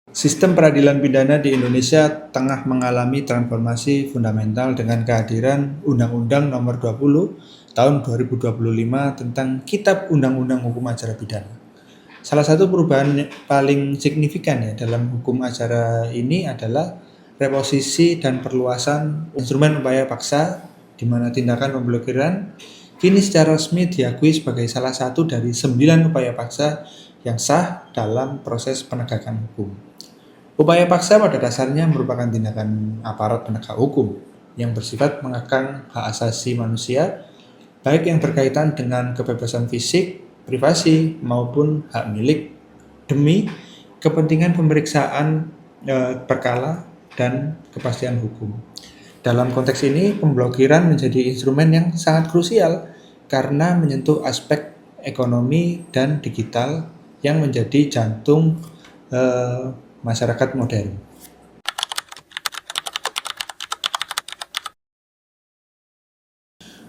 Sistem peradilan pidana di Indonesia tengah mengalami transformasi fundamental dengan kehadiran Undang-Undang Nomor 20 Tahun 2025 tentang Kitab Undang-Undang Hukum Acara Pidana. Salah satu perubahan paling signifikan ya dalam hukum acara ini adalah reposisi dan perluasan instrumen upaya paksa, di mana tindakan pemblokiran kini secara resmi diakui sebagai salah satu dari 9 upaya paksa yang sah dalam proses penegakan hukum. Upaya paksa pada dasarnya merupakan tindakan aparat penegak hukum yang bersifat mengekang hak asasi manusia, baik yang berkaitan dengan kebebasan fisik, privasi, maupun hak milik demi kepentingan pemeriksaan berkala dan kepastian hukum. Dalam konteks ini, pemblokiran menjadi instrumen yang sangat krusial karena menyentuh aspek ekonomi dan digital yang menjadi jantung masyarakat modern.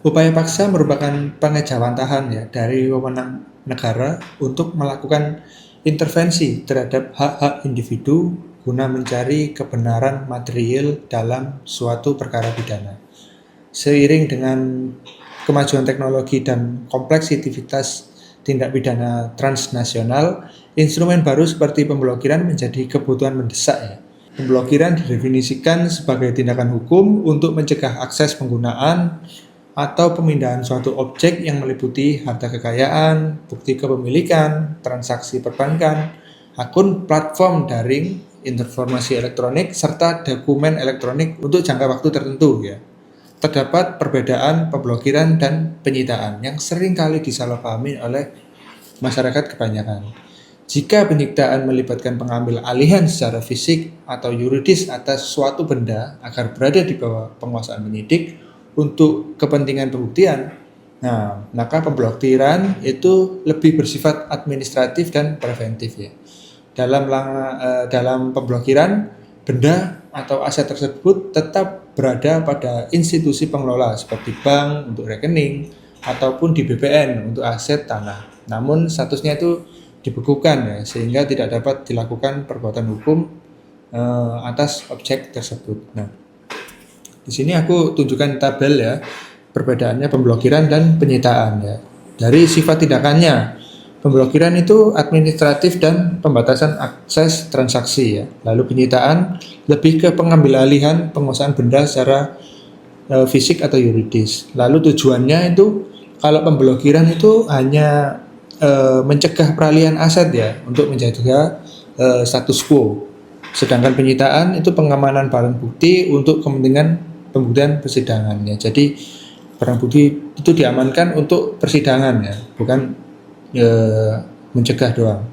Upaya paksa merupakan pengejawantahan ya dari wewenang negara untuk melakukan intervensi terhadap hak-hak individu guna mencari kebenaran material dalam suatu perkara pidana. Seiring dengan kemajuan teknologi dan kompleksitas tindak pidana transnasional, instrumen baru seperti pemblokiran menjadi kebutuhan mendesak ya. Pemblokiran didefinisikan sebagai tindakan hukum untuk mencegah akses penggunaan atau pemindahan suatu objek yang meliputi harta kekayaan, bukti kepemilikan, transaksi perbankan, akun platform daring, informasi elektronik, serta dokumen elektronik untuk jangka waktu tertentu ya. Terdapat perbedaan pemblokiran dan penyitaan yang sering kali disalahpahami oleh masyarakat kebanyakan. Jika penyitaan melibatkan pengambil alihan secara fisik atau yuridis atas suatu benda agar berada di bawah penguasaan penyidik untuk kepentingan pembuktian, nah, maka pemblokiran itu lebih bersifat administratif dan preventif ya. Dalam pemblokiran, benda atau aset tersebut tetap berada pada institusi pengelola seperti bank untuk rekening ataupun di BPN untuk aset tanah. Namun statusnya itu dibekukan ya, sehingga tidak dapat dilakukan perbuatan hukum atas objek tersebut. Nah, di sini aku tunjukkan tabel ya, perbedaannya pemblokiran dan penyitaan ya. Dari sifat tindakannya, pemblokiran itu administratif dan pembatasan akses transaksi ya. Lalu penyitaan lebih ke pengambil alihan penguasaan benda secara fisik atau yuridis. Lalu tujuannya itu kalau pemblokiran itu hanya mencegah peralihan aset ya untuk menjaga status quo. Sedangkan penyitaan itu pengamanan barang bukti untuk kepentingan pembuktian persidangan ya. Jadi barang bukti itu diamankan untuk persidangan ya, bukan mencegah doang.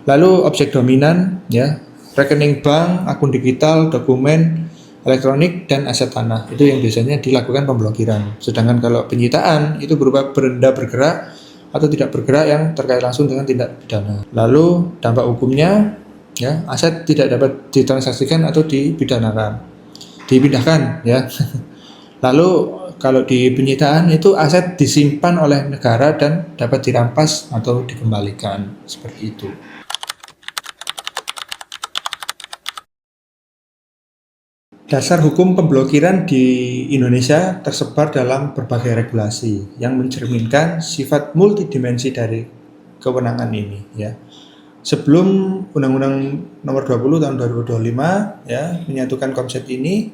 Lalu objek dominan ya, rekening bank, akun digital, dokumen elektronik, dan aset tanah itu yang biasanya dilakukan pemblokiran. Sedangkan kalau penyitaan itu berupa benda bergerak atau tidak bergerak yang terkait langsung dengan tindak pidana. Lalu dampak hukumnya ya, aset tidak dapat ditransaksikan atau dipindahkan ya. Lalu kalau di penyitaan itu aset disimpan oleh negara dan dapat dirampas atau dikembalikan seperti itu. Dasar hukum pemblokiran di Indonesia tersebar dalam berbagai regulasi yang mencerminkan sifat multidimensi dari kewenangan ini ya. Sebelum Undang-Undang Nomor 20 Tahun 2025 ya menyatukan konsep ini,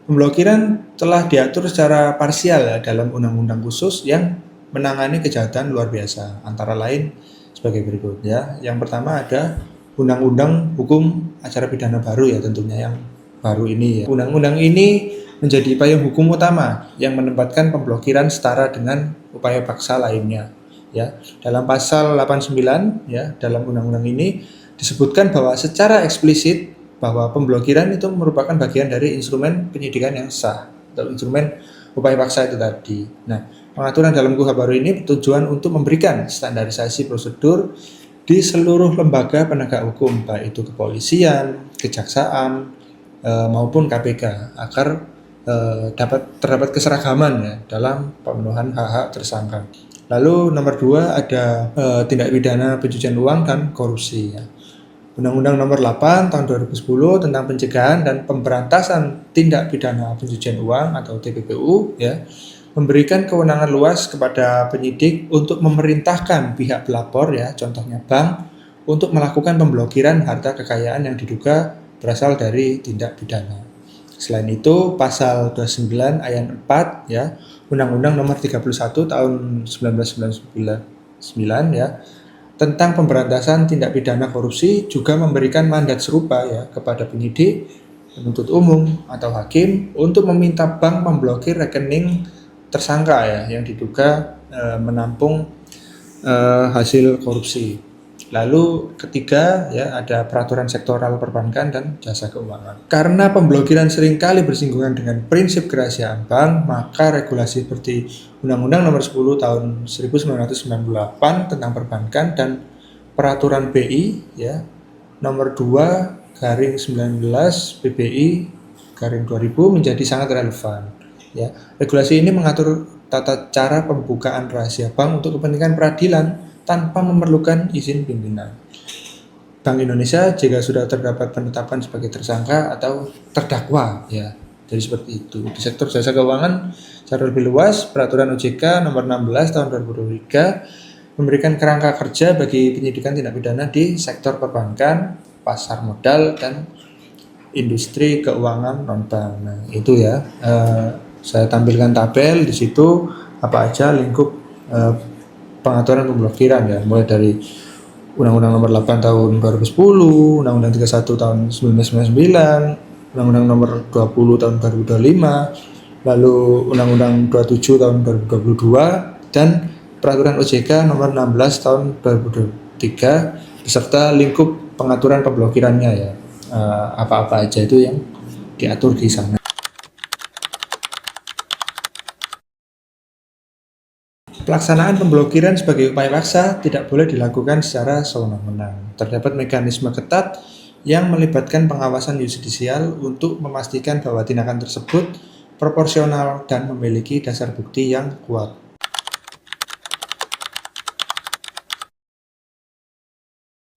pemblokiran telah diatur secara parsial ya, dalam undang-undang khusus yang menangani kejahatan luar biasa, antara lain sebagai berikut ya. Yang pertama ada Undang-Undang Hukum Acara Pidana baru ya, tentunya yang baru ini ya. Undang-undang ini menjadi payung hukum utama yang menempatkan pemblokiran setara dengan upaya paksa lainnya ya. Dalam pasal 89 ya, dalam undang-undang ini disebutkan bahwa secara eksplisit bahwa pemblokiran itu merupakan bagian dari instrumen penyidikan yang sah atau instrumen upaya paksa itu tadi. Nah, pengaturan dalam KUHP baru ini bertujuan untuk memberikan standarisasi prosedur di seluruh lembaga penegak hukum, baik itu kepolisian, kejaksaan, maupun KPK, agar terdapat keseragaman ya dalam pemenuhan hak-hak tersangka. Lalu nomor 2 ada tindak pidana pencucian uang dan korupsi ya. Undang-Undang Nomor 8 Tahun 2010 tentang pencegahan dan pemberantasan tindak pidana pencucian uang atau TPPU ya, memberikan kewenangan luas kepada penyidik untuk memerintahkan pihak pelapor ya, contohnya bank, untuk melakukan pemblokiran harta kekayaan yang diduga berasal dari tindak pidana. Selain itu, pasal 29 ayat 4 ya, Undang-Undang Nomor 31 Tahun 1999 ya, tentang pemberantasan tindak pidana korupsi juga memberikan mandat serupa ya kepada penyidik, penuntut umum atau hakim untuk meminta bank memblokir rekening tersangka ya yang diduga menampung hasil korupsi. Lalu ketiga ya ada peraturan sektoral perbankan dan jasa keuangan. Karena pemblokiran seringkali bersinggungan dengan prinsip kerahasiaan bank, maka regulasi seperti Undang-Undang Nomor 10 Tahun 1998 tentang perbankan dan peraturan BI ya Nomor 2 garing 19 PBI garing 2000 menjadi sangat relevan. Ya, regulasi ini mengatur tata cara pembukaan rahasia bank untuk kepentingan peradilan tanpa memerlukan izin pimpinan. Bank Indonesia jika sudah terdapat penetapan sebagai tersangka atau terdakwa ya. Jadi seperti itu. Di sektor jasa keuangan secara lebih luas, peraturan OJK nomor 16 tahun 2023 memberikan kerangka kerja bagi penyidikan tindak pidana di sektor perbankan, pasar modal dan industri keuangan non-bank. Nah, itu ya. Saya tampilkan tabel di situ apa aja lingkup pengaturan pemblokiran ya, mulai dari Undang-Undang Nomor 8 Tahun 2010, Undang-Undang 31 Tahun 1999, Undang-Undang Nomor 20 Tahun 2025, lalu Undang-Undang 27 Tahun 2022 dan Peraturan OJK Nomor 16 Tahun 2023 beserta lingkup pengaturan pemblokirannya ya. Apa-apa aja itu yang diatur di sana. Pelaksanaan pemblokiran sebagai upaya paksa tidak boleh dilakukan secara sewenang-wenang. Terdapat mekanisme ketat yang melibatkan pengawasan yudisial untuk memastikan bahwa tindakan tersebut proporsional dan memiliki dasar bukti yang kuat.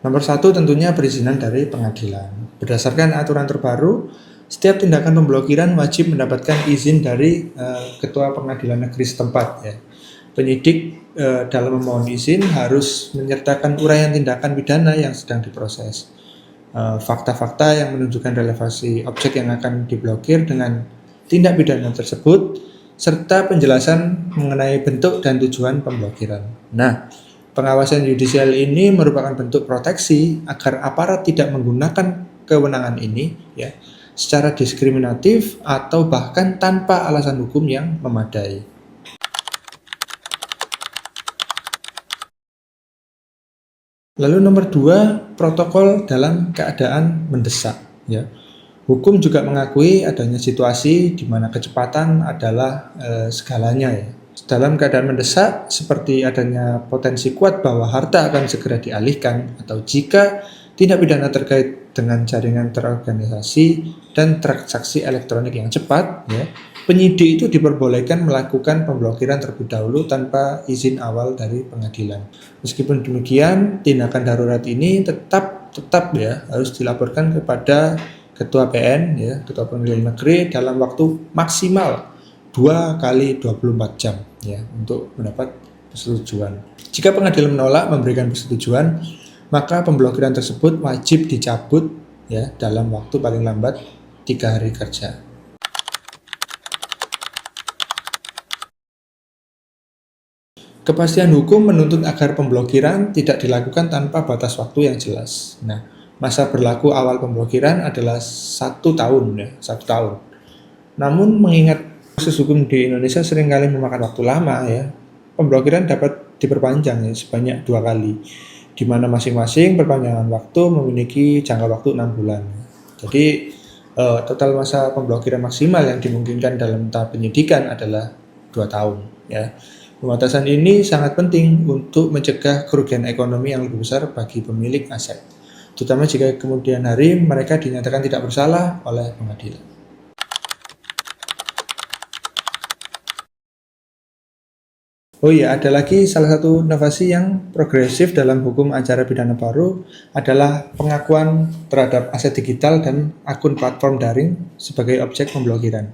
Nomor 1 tentunya perizinan dari pengadilan. Berdasarkan aturan terbaru, setiap tindakan pemblokiran wajib mendapatkan izin dari Ketua Pengadilan Negeri setempat ya. Penyidik dalam memohon izin harus menyertakan uraian tindakan pidana yang sedang diproses, fakta-fakta yang menunjukkan relevansi objek yang akan diblokir dengan tindak pidana tersebut, serta penjelasan mengenai bentuk dan tujuan pemblokiran. Nah, pengawasan yudisial ini merupakan bentuk proteksi agar aparat tidak menggunakan kewenangan ini ya secara diskriminatif atau bahkan tanpa alasan hukum yang memadai. Lalu nomor 2, protokol dalam keadaan mendesak ya. Hukum juga mengakui adanya situasi di mana kecepatan adalah segalanya ya. Dalam keadaan mendesak seperti adanya potensi kuat bahwa harta akan segera dialihkan atau jika tindak pidana terkait dengan jaringan terorganisasi dan transaksi elektronik yang cepat ya, penyidik itu diperbolehkan melakukan pemblokiran terlebih dahulu tanpa izin awal dari pengadilan. Meskipun demikian, tindakan darurat ini tetap ya harus dilaporkan kepada Ketua PN ya, Ketua Pengadilan Negeri dalam waktu maksimal 2 kali 24 jam ya untuk mendapat persetujuan. Jika pengadilan menolak memberikan persetujuan, maka pemblokiran tersebut wajib dicabut ya dalam waktu paling lambat 3 hari kerja. Kepastian hukum menuntut agar pemblokiran tidak dilakukan tanpa batas waktu yang jelas. Nah, masa berlaku awal pemblokiran adalah 1 tahun ya, 1 tahun. Namun mengingat proses hukum di Indonesia seringkali memakan waktu lama ya, pemblokiran dapat diperpanjang ya sebanyak 2 kali, di mana masing-masing perpanjangan waktu memiliki jangka waktu 6 bulan. Jadi total masa pemblokiran maksimal yang dimungkinkan dalam tahap penyidikan adalah 2 tahun ya. Pembatasan ini sangat penting untuk mencegah kerugian ekonomi yang lebih besar bagi pemilik aset, terutama jika kemudian hari mereka dinyatakan tidak bersalah oleh pengadilan. Oh iya, ada lagi salah satu inovasi yang progresif dalam hukum acara pidana baru adalah pengakuan terhadap aset digital dan akun platform daring sebagai objek pemblokiran.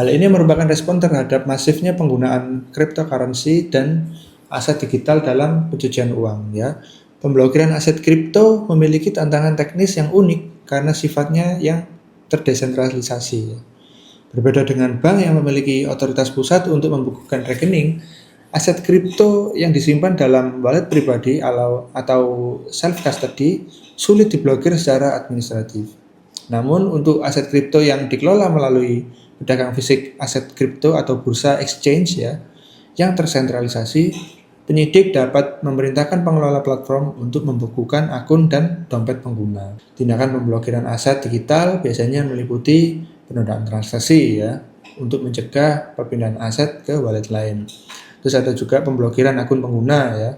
Hal ini merupakan respon terhadap masifnya penggunaan cryptocurrency dan aset digital dalam pencucian uang, ya. Pemblokiran aset kripto memiliki tantangan teknis yang unik karena sifatnya yang terdesentralisasi, ya. Berbeda dengan bank yang memiliki otoritas pusat untuk membukukan rekening, aset kripto yang disimpan dalam wallet pribadi atau self-custody sulit diblokir secara administratif. Namun, untuk aset kripto yang dikelola melalui pedagang fisik aset kripto atau bursa exchange, ya, yang tersentralisasi, penyidik dapat memerintahkan pengelola platform untuk membukukan akun dan dompet pengguna. Tindakan pemblokiran aset digital biasanya meliputi penundaan transaksi, ya, untuk mencegah perpindahan aset ke wallet lain. Terus ada juga pemblokiran akun pengguna, ya,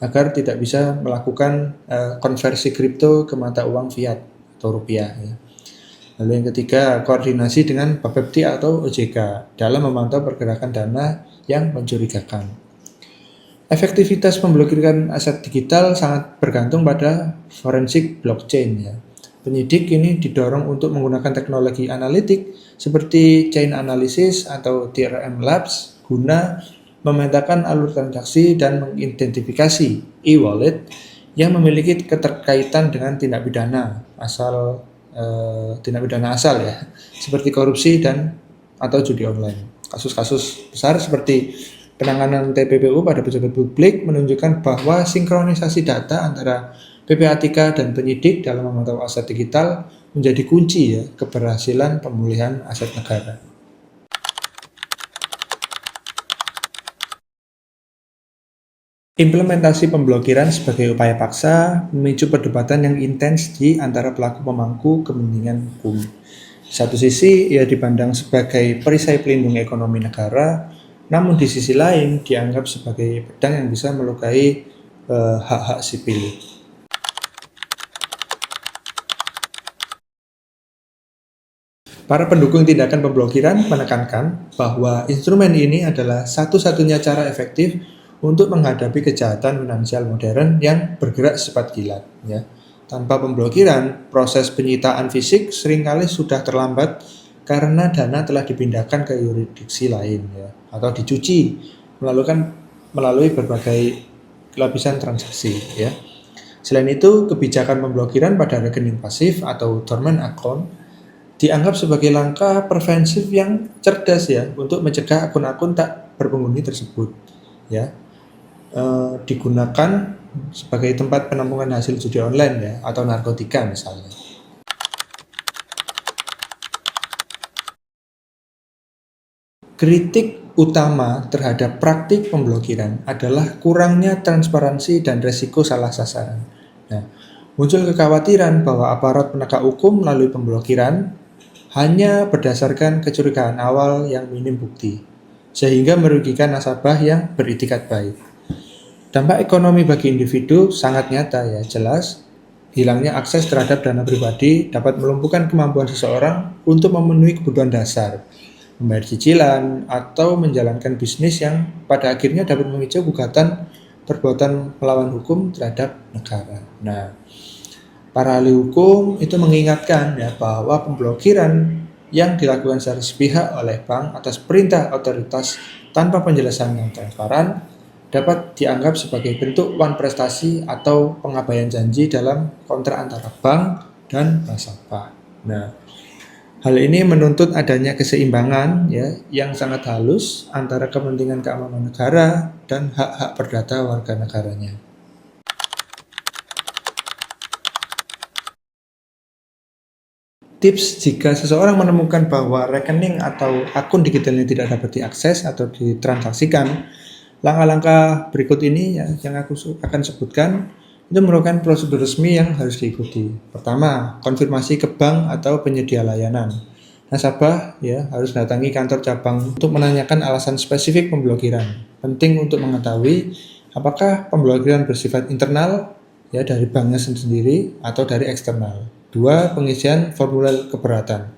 agar tidak bisa melakukan konversi kripto ke mata uang fiat atau rupiah, ya. Lalu yang ketiga, koordinasi dengan Bapepti atau OJK dalam memantau pergerakan dana yang mencurigakan. Efektivitas pemblokiran aset digital sangat bergantung pada forensik blockchain, ya. Penyidik ini didorong untuk menggunakan teknologi analitik seperti chain analysis atau TRM Labs guna memetakan alur transaksi dan mengidentifikasi e-wallet yang memiliki keterkaitan dengan tindak pidana asal ya, seperti korupsi dan atau judi online. Kasus-kasus besar seperti penanganan TPPU pada pejabat publik menunjukkan bahwa sinkronisasi data antara PPATK dan penyidik dalam memantau aset digital menjadi kunci, ya, keberhasilan pemulihan aset negara. Implementasi pemblokiran sebagai upaya paksa memicu perdebatan yang intens di antara pelaku pemangku kepentingan hukum. Di satu sisi, ia dipandang sebagai perisai pelindung ekonomi negara, namun di sisi lain dianggap sebagai pedang yang bisa melukai hak-hak sipil. Para pendukung tindakan pemblokiran menekankan bahwa instrumen ini adalah satu-satunya cara efektif untuk menghadapi kejahatan finansial modern yang bergerak secepat kilat, ya. Tanpa pemblokiran, proses penyitaan fisik seringkali sudah terlambat karena dana telah dipindahkan ke yurisdiksi lain, ya, atau dicuci melalui berbagai lapisan transaksi, ya. Selain itu, kebijakan pemblokiran pada rekening pasif atau dormant account dianggap sebagai langkah preventif yang cerdas, ya, untuk mencegah akun-akun tak berpenghuni tersebut, ya, digunakan sebagai tempat penampungan hasil judi online, ya, atau narkotika misalnya. Kritik utama terhadap praktik pemblokiran adalah kurangnya transparansi dan resiko salah sasaran. Nah, muncul kekhawatiran bahwa aparat penegak hukum melalui pemblokiran hanya berdasarkan kecurigaan awal yang minim bukti, sehingga merugikan nasabah yang beritikat baik. Dampak ekonomi bagi individu sangat nyata, ya, jelas. Hilangnya akses terhadap dana pribadi dapat melumpuhkan kemampuan seseorang untuk memenuhi kebutuhan dasar, membayar cicilan, atau menjalankan bisnis yang pada akhirnya dapat memicu gugatan perbuatan melawan hukum terhadap negara. Nah, para ahli hukum itu mengingatkan, ya, bahwa pemblokiran yang dilakukan secara sepihak oleh bank atas perintah otoritas tanpa penjelasan yang transparan dapat dianggap sebagai bentuk wan prestasi atau pengabaian janji dalam kontrak antara bank dan nasabah. Nah, hal ini menuntut adanya keseimbangan, ya, yang sangat halus antara kepentingan keamanan negara dan hak-hak perdata warga negaranya. Tips jika seseorang menemukan bahwa rekening atau akun digitalnya tidak dapat diakses atau ditransaksikan, langkah-langkah berikut ini, ya, yang aku akan sebutkan itu merupakan prosedur resmi yang harus diikuti. Pertama, konfirmasi ke bank atau penyedia layanan. Nasabah, ya, harus datangi kantor cabang untuk menanyakan alasan spesifik pemblokiran. Penting untuk mengetahui apakah pemblokiran bersifat internal, ya, dari banknya sendiri atau dari eksternal. Dua, pengisian formulir keberatan.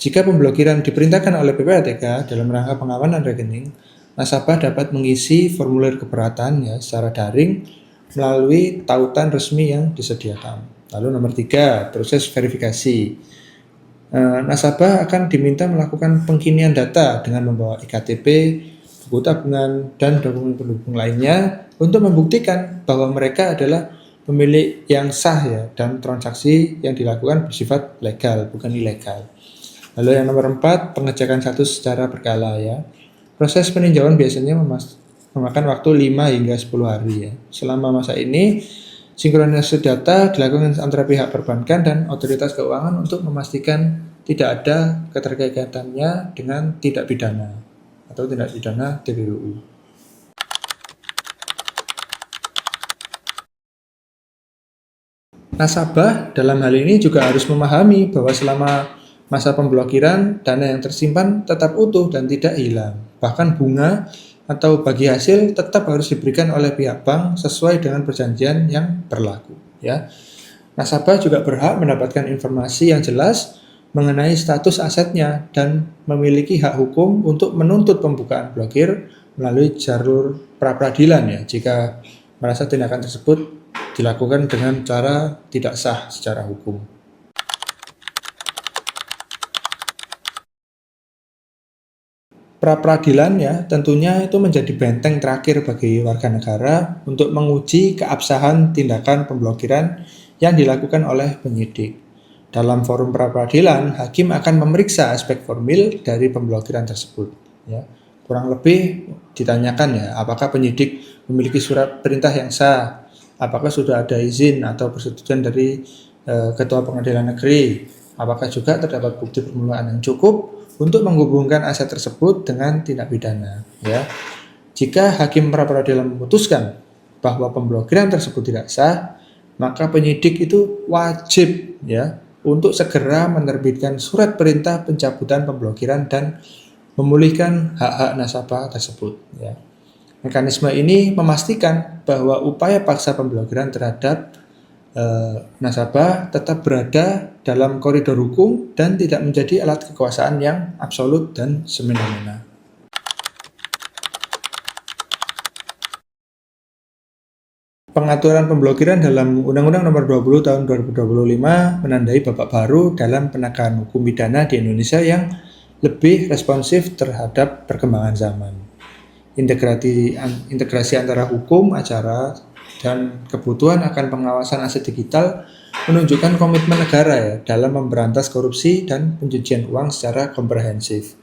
Jika pemblokiran diperintahkan oleh PPATK dalam rangka pengamanan rekening, nasabah dapat mengisi formulir keberatan ya secara daring melalui tautan resmi yang disediakan. Lalu nomor 3, proses verifikasi. Nasabah akan diminta melakukan pengkinian data dengan membawa iktp, buku tabungan, dan dokumen pendukung lainnya untuk membuktikan bahwa mereka adalah pemilik yang sah ya, dan transaksi yang dilakukan bersifat legal, bukan ilegal. Lalu yang nomor 4, pengecekan status secara berkala ya. Proses peninjauan biasanya memakan waktu 5 hingga 10 hari ya. Selama masa ini, sinkronisasi data dilakukan antara pihak perbankan dan otoritas keuangan untuk memastikan tidak ada keterkaitannya dengan tindak pidana atau tindak pidana TPPU. Nasabah dalam hal ini juga harus memahami bahwa selama masa pemblokiran, dana yang tersimpan tetap utuh dan tidak hilang. Bahkan bunga atau bagi hasil tetap harus diberikan oleh pihak bank sesuai dengan perjanjian yang berlaku. Ya. Nasabah juga berhak mendapatkan informasi yang jelas mengenai status asetnya dan memiliki hak hukum untuk menuntut pembukaan blokir melalui jalur pra-peradilan ya, jika merasa tindakan tersebut dilakukan dengan cara tidak sah secara hukum. Pra-peradilan ya tentunya itu menjadi benteng terakhir bagi warga negara untuk menguji keabsahan tindakan pemblokiran yang dilakukan oleh penyidik. Dalam forum pra-peradilan, hakim akan memeriksa aspek formil dari pemblokiran tersebut. Ya. Kurang lebih ditanyakan ya, apakah penyidik memiliki surat perintah yang sah, apakah sudah ada izin atau persetujuan dari Ketua Pengadilan Negeri, apakah juga terdapat bukti permulaan yang cukup untuk menghubungkan aset tersebut dengan tindak pidana. Ya. Jika hakim pra-peradilan memutuskan bahwa pemblokiran tersebut tidak sah, maka penyidik itu wajib ya untuk segera menerbitkan surat perintah pencabutan pemblokiran dan memulihkan hak-hak nasabah tersebut. Ya. Mekanisme ini memastikan bahwa upaya paksa pemblokiran terhadap nasabah tetap berada dalam koridor hukum dan tidak menjadi alat kekuasaan yang absolut dan semena-mena. Pengaturan pemblokiran dalam Undang-Undang Nomor 20 Tahun 2025 menandai babak baru dalam penegakan hukum pidana di Indonesia yang lebih responsif terhadap perkembangan zaman. Integrasi antara hukum, acara, dan kebutuhan akan pengawasan aset digital menunjukkan komitmen negara ya dalam memberantas korupsi dan pencucian uang secara komprehensif.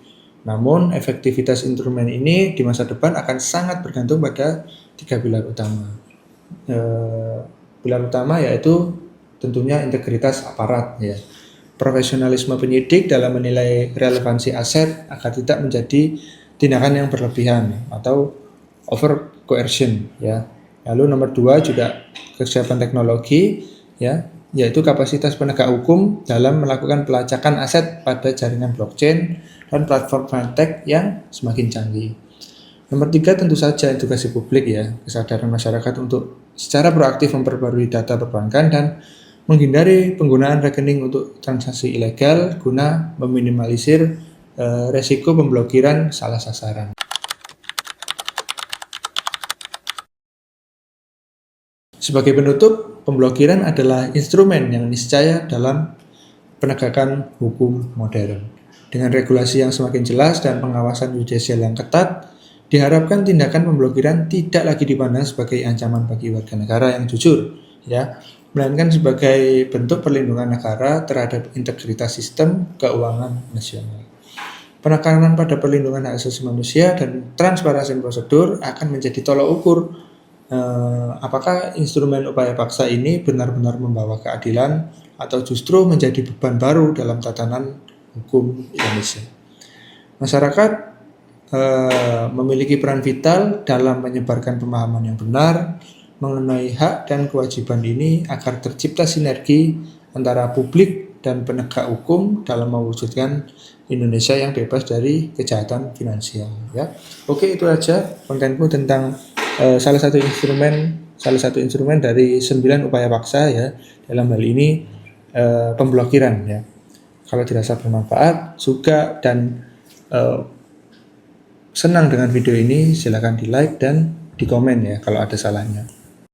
Namun, efektivitas instrumen ini di masa depan akan sangat bergantung pada 3 pilar utama. Pilar utama yaitu tentunya integritas aparat ya, profesionalisme penyidik dalam menilai relevansi aset agar tidak menjadi tindakan yang berlebihan atau over coercion ya. Lalu nomor 2 juga kesiapan teknologi ya, yaitu kapasitas penegak hukum dalam melakukan pelacakan aset pada jaringan blockchain dan platform fintech yang semakin canggih. Nomor 3 tentu saja edukasi publik ya, kesadaran masyarakat untuk secara proaktif memperbarui data perbankan dan menghindari penggunaan rekening untuk transaksi ilegal guna meminimalisir resiko pemblokiran salah sasaran. Sebagai penutup, pemblokiran adalah instrumen yang niscaya dalam penegakan hukum modern. Dengan regulasi yang semakin jelas dan pengawasan yudisial yang ketat, diharapkan tindakan pemblokiran tidak lagi dipandang sebagai ancaman bagi warga negara yang jujur, ya, melainkan sebagai bentuk perlindungan negara terhadap integritas sistem keuangan nasional. Penekanan pada perlindungan hak asasi manusia dan transparansi prosedur akan menjadi tolak ukur apakah instrumen upaya paksa ini benar-benar membawa keadilan atau justru menjadi beban baru dalam tatanan hukum Indonesia. Masyarakat memiliki peran vital dalam menyebarkan pemahaman yang benar mengenai hak dan kewajiban ini agar tercipta sinergi antara publik dan penegak hukum dalam mewujudkan Indonesia yang bebas dari kejahatan finansial. Ya, oke, itu aja kontenku tentang salah satu instrumen dari 9 upaya paksa ya, dalam hal ini pemblokiran ya. Kalau dirasa bermanfaat juga dan senang dengan video ini, silahkan di like dan di komen ya kalau ada salahnya.